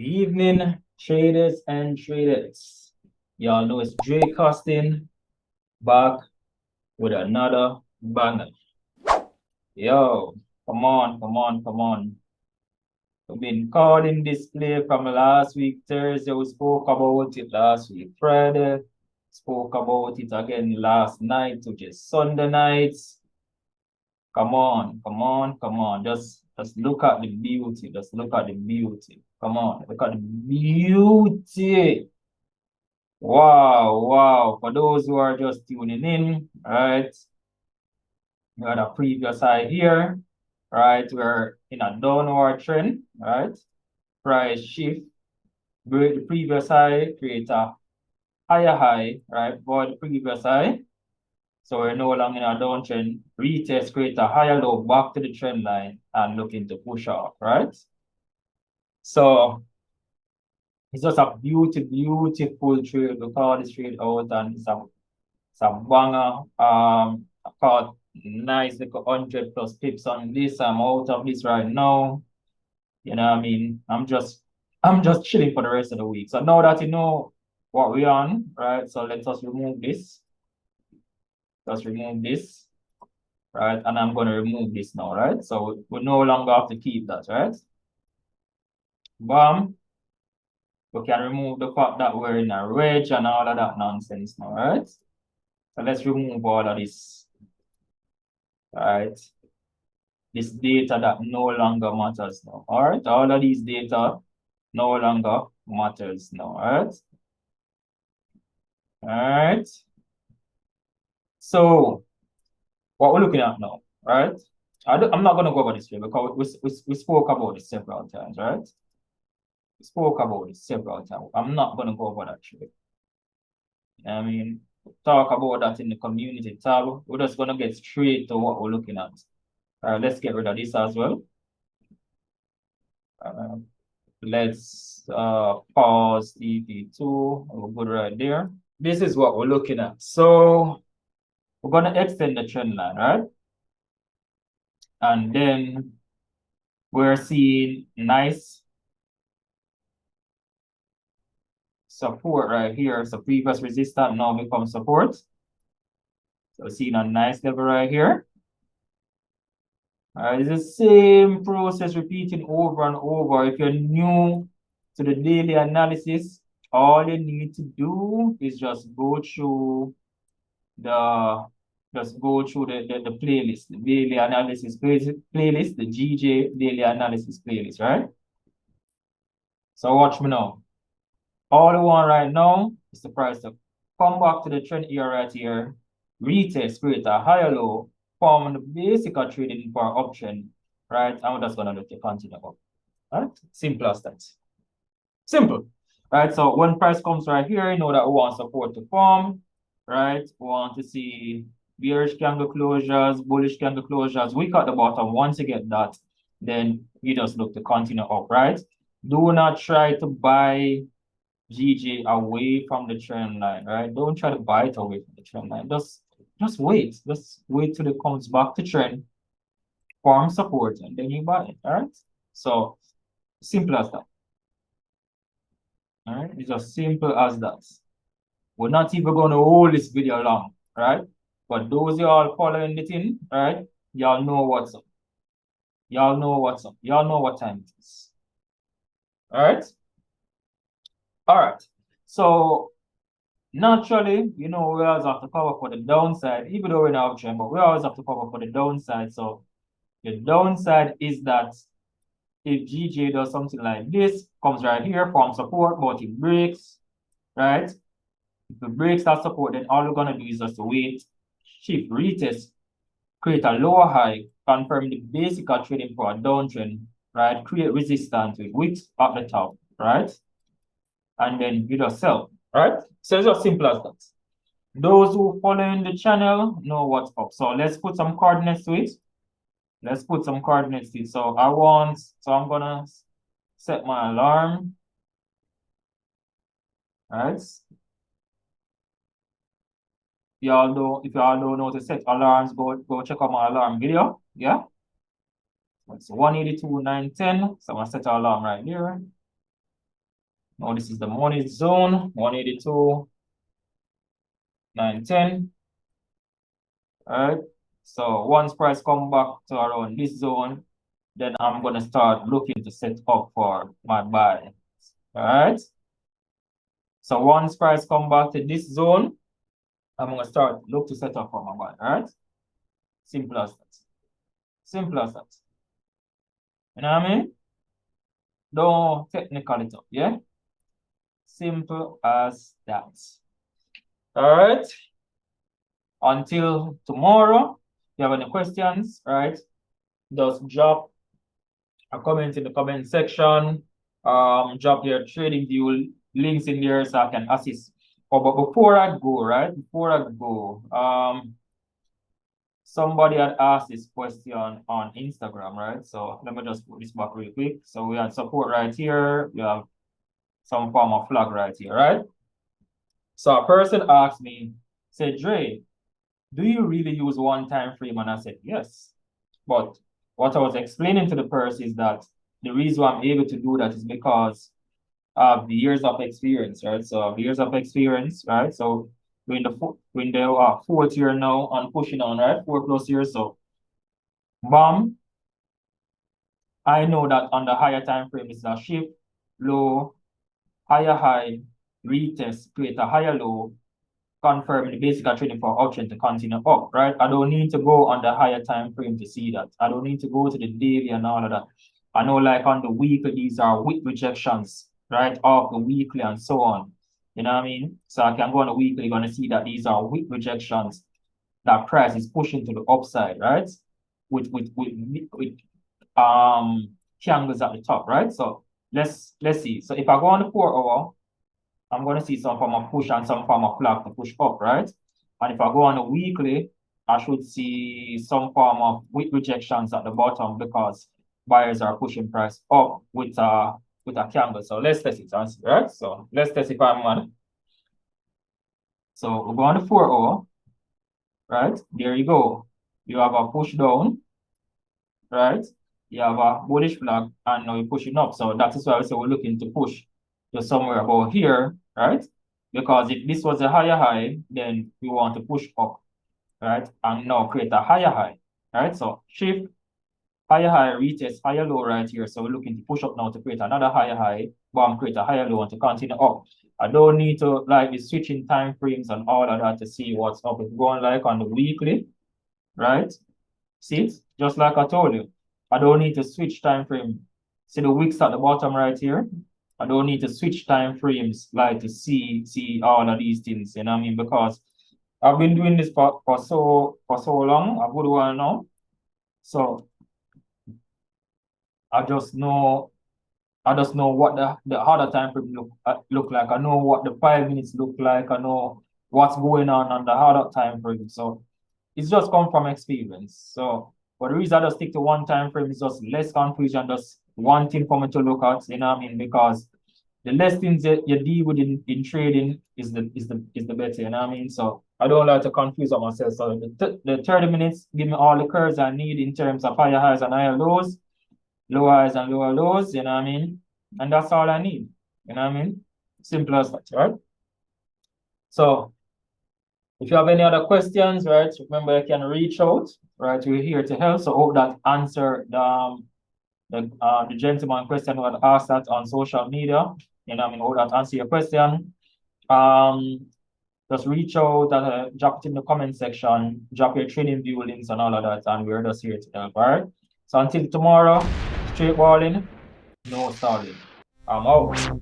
Evening, traders and traders. Y'all know it's dreycosting back with another banger. Yo, come on. We've been caught in this play from last week, Thursday. We spoke about it last week, Friday. Spoke about it again last night, which is Sunday night. Come on. Just look at the beauty. Just look at the beauty. Come on, look at the beauty. Wow. For those who are just tuning in, right? We had a previous high here, right? We're in a downward trend, right? Price shift, break the previous high, create a higher high, right? Void the previous high. So we're no longer in a downtrend. Retest, create a higher low back to the trend line and looking to push off, right? So it's just a beautiful trade. We call this trade out and it's a banger. I caught nice like 100 plus pips on this. I'm out of this right now. You know what I mean? I'm just chilling for the rest of the week. So now that you know what we're on, right? So let us remove this. Let's remove this, right? And I'm gonna remove this now, right? So we no longer have to keep that, right? Bam. We can remove the fact that we're in a wedge and all of that nonsense now, right? So let's remove all of this, right? This data that no longer matters now, all right? All of these data no longer matters now, all right? All right. So what we're looking at now, right? I'm not going to go over this here because we spoke about this several times, right? We spoke about this several times. I'm not going to go over that trade. I mean, talk about that in the community tab. We're just going to get straight to what we're looking at. All right, let's get rid of this as well. Let's pause EP2. We'll put it right there. This is what we're looking at. So we're going to extend the trend line, right? And then we're seeing nice support right here. So previous resistance now becomes support. So we're seeing a nice level right here. It's the same process repeating over and over. If you're new to the daily analysis, all you need to do is just go through the playlist, the daily analysis playlist, the GJ daily analysis playlist, right? So watch me now. All I want right now is the price to come back to the trend here right here, retest, create a higher low, form the basic trading for option, right? And we're just gonna let it continue up. Right? Simple as that. Simple. Right? So when price comes right here, you know that we want support to form, right? We want to see bearish candle closures, bullish candle closures, weak at the bottom. Once you get that, then you just look to continue up, right? Do not try to buy GG away from the trend line, right? Don't try to buy it away from the trend line. Just wait. Just wait till it comes back to trend, form support, and then you buy it. All right. So simple as that. All right. It's as simple as that. We're not even going to hold this video long, right? But those y'all following the thing, right? Y'all know what's up. Y'all know what's up. Y'all know what time it is. All right. All right. So naturally, you know, we always have to cover for the downside, even though we're in an uptrend, but we always have to cover for the downside. So the downside is that if GJ does something like this, comes right here, form support, but it breaks, right? If it breaks that support, then all we're gonna do is just wait, shift, retest, create a lower high, confirm the basic trading for a downtrend, right? Create resistance with wicks at the top, right? And then you just sell, right? So it's as simple as that. Those who following the channel know what's up. So let's put some coordinates to it. Let's put some coordinates to it. So I'm gonna set my alarm. All right. If y'all don't know to set alarms, go check out my alarm video. Yeah. It's 182.910. So I'm gonna set our alarm right here. Now this is the money zone, 182.910. All right. So once price come back to around this zone, then I'm gonna start looking to set up for my buy. All right. So once price come back to this zone, I'm gonna start look to set up for my buy. All right. Simple as that. Simple as that. You know what I mean? Don't technical it up, yeah? Simple as that. All right. Until tomorrow, if you have any questions, right? Just drop a comment in the comment section. Drop your trading view links in there so I can assist. Oh, but before I go, right? Before I go, somebody had asked this question on Instagram, right? So let me just put this back real quick. So we have support right here. We have some form of flag right here, right? So a person asked me, said, Dre, do you really use one time frame? And I said, yes. But what I was explaining to the person is that the reason why I'm able to do that is because of the years of experience, right? So the years of experience, right? So when the fourth year now on pushing on, right? 4+ years. So bam, I know that on the higher time frame is a shift, low, higher high, retest, create a higher low, confirm the basic trading for option to continue up, right? I don't need to go on the higher time frame to see that. I don't need to go to the daily and all of that. I know like on the weekly, these are wick rejections, right? Of the weekly and so on. You know what I mean? So I can go on the weekly, you're gonna see that these are wick rejections. That price is pushing to the upside, right? With candles at the top, right? So let's see. So if I go on the 4 hour, I'm going to see some form of push and some form of flag to push up, right? And if I go on a weekly, I should see some form of wick rejections at the bottom because buyers are pushing price up with a candle. So let's test it, right? So let's test if I'm on. So we go on the 4 hour, right? There you go. You have a push down, right? You have a bullish flag, and now you're pushing up. So that is why we say we're looking to push to somewhere about here, right? Because if this was a higher high, then we want to push up, right? And now create a higher high, right? So shift, higher high, retest, higher low right here. So we're looking to push up now to create another higher high, bam, create a higher low and to continue up. I don't need to like be switching time frames and all of that to see what's up. It's going like on the weekly, right? See it? Just like I told you. I don't need to switch time frame. See the wicks at the bottom right here? I don't need to switch time frames like to see all of these things, you know what I mean? Because I've been doing this for so long, a good while now. So I just know what the harder time frame look like. I know what the 5 minutes look like. I know what's going on the harder time frame. So it's just come from experience. So but the reason I just stick to one time frame is just less confusion, just one thing for me to look at, you know what I mean? Because the less things that you deal with in trading is the better, you know what I mean? So I don't like to confuse myself. So the 30 minutes give me all the curves I need in terms of higher highs and higher lows, lower highs and lower lows, you know what I mean? And that's all I need, you know what I mean? Simple as that, right? So if you have any other questions, right, remember you can reach out, right? We're here to help. So hope that answer the gentleman question who had asked that on social media. You know, I mean, hope that answer your question. Just reach out and drop it in the comment section, drop your trading view links and all of that, and we're just here to help. All right. So until tomorrow, straight balling, no stalling. I'm out.